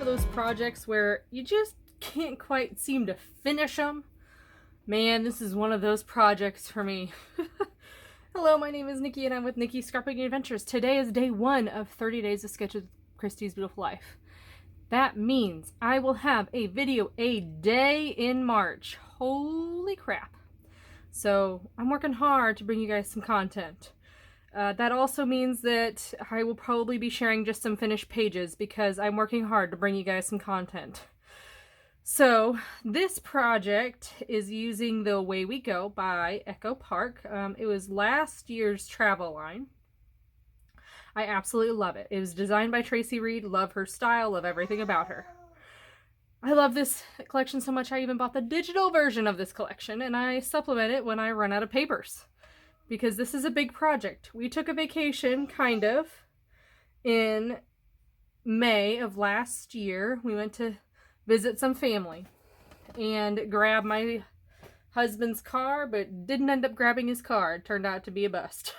of those projects where you just can't quite seem to finish them? Man, this is one of those projects for me. Hello, my name is Nikki and I'm with Nikki's Scrapbooking Adventures. Today is day 1 of 30 Days of Sketches with Christy's Beautiful Life. That means I will have a video a day in March. Holy crap. So I'm working hard to bring you guys some content. That also means that I will probably be sharing just some finished pages because I'm working hard to bring you guys some content. So this project is using the Away We Go by Echo Park. It was last year's travel line. I absolutely love it. It was designed by Tracy Reed. Love her style, love everything about her. I love this collection so much I even bought the digital version of this collection and I supplement it when I run out of papers. Because this is a big project. We took a vacation, kind of, in May of last year. We went to visit some family and grab my husband's car, but didn't end up grabbing his car. It turned out to be a bust.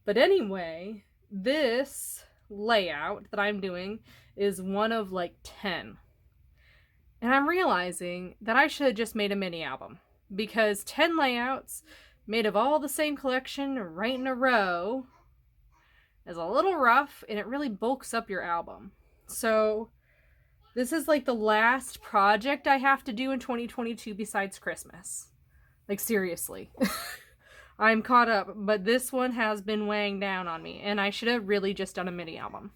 But anyway, this layout that I'm doing is one of like 10. And I'm realizing that I should have just made a mini album because 10 layouts made of all the same collection right in a row is a little rough and it really bulks up your album. So this is like the last project I have to do in 2022 besides Christmas. Like seriously. I'm caught up, but this one has been weighing down on me and I should have really just done a mini album.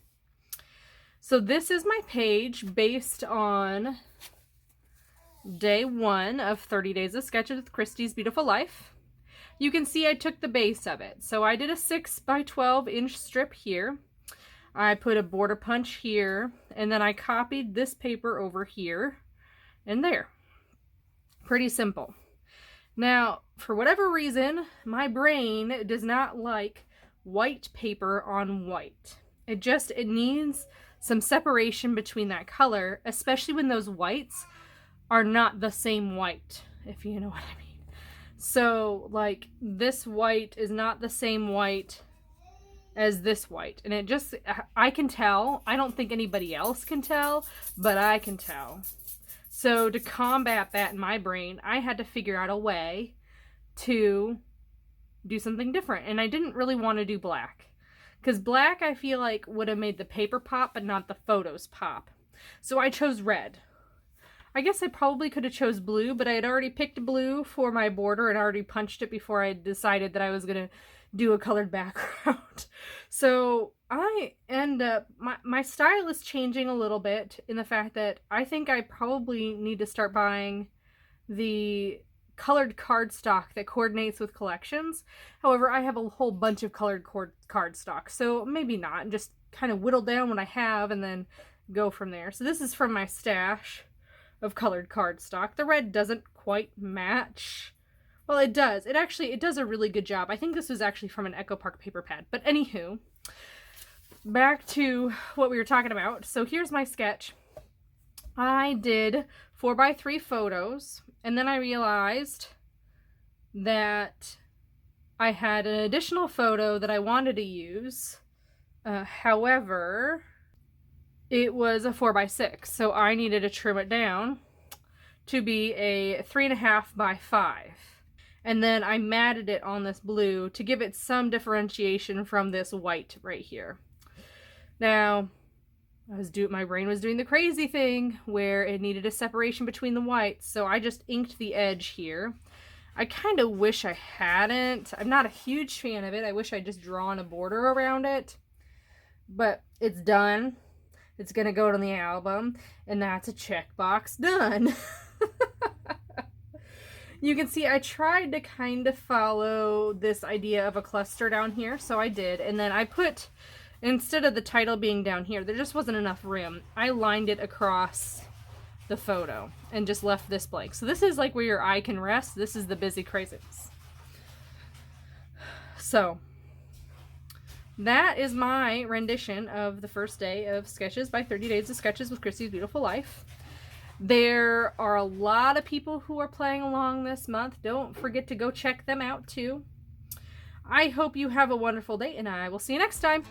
So this is my page based on day 1 of 30 Days of Sketches with Christy's Beautiful Life. You can see I took the base of it. So I did a 6 by 12 inch strip here. I put a border punch here, and then I copied this paper over here and there. Pretty simple. Now, for whatever reason, my brain does not like white paper on white. It needs some separation between that color, especially when those whites are not the same white, if you know what I mean. So, like, this white is not the same white as this white. And it just, I can tell. I don't think anybody else can tell, but I can tell. So, to combat that in my brain, I had to figure out a way to do something different. And I didn't really want to do black. Because black, I feel like, would have made the paper pop, but not the photos pop. So, I chose red. I guess I probably could have chose blue, but I had already picked blue for my border and already punched it before I decided that I was going to do a colored background. So I end up, my style is changing a little bit in the fact that I think I probably need to start buying the colored cardstock that coordinates with collections. However, I have a whole bunch of colored cardstock, so maybe not. And just kind of whittle down what I have and then go from there. So this is from my stash of colored cardstock. The red doesn't quite match. Well, it does. It does a really good job. I think this was actually from an Echo Park paper pad. But anywho, back to what we were talking about. So here's my sketch. I did 4x3 photos, and then I realized that I had an additional photo that I wanted to use. However, it was a 4x6, so I needed to trim it down to be a 3.5 by 5. And then I matted it on this blue to give it some differentiation from this white right here. Now, my brain was doing the crazy thing where it needed a separation between the whites, so I just inked the edge here. I kind of wish I hadn't. I'm not a huge fan of it. I wish I'd just drawn a border around it. But it's done. It's going to go on the album, and that's a checkbox done. You can see I tried to kind of follow this idea of a cluster down here, so I did. And then I put, instead of the title being down here, there just wasn't enough room. I lined it across the photo and just left this blank. So this is like where your eye can rest. This is the busy craziness. So that is my rendition of the first day of Sketches by 30 Days of Sketches with Christy's Beautiful Life. There are a lot of people who are playing along this month. Don't forget to go check them out too. I hope you have a wonderful day, and I will see you next time.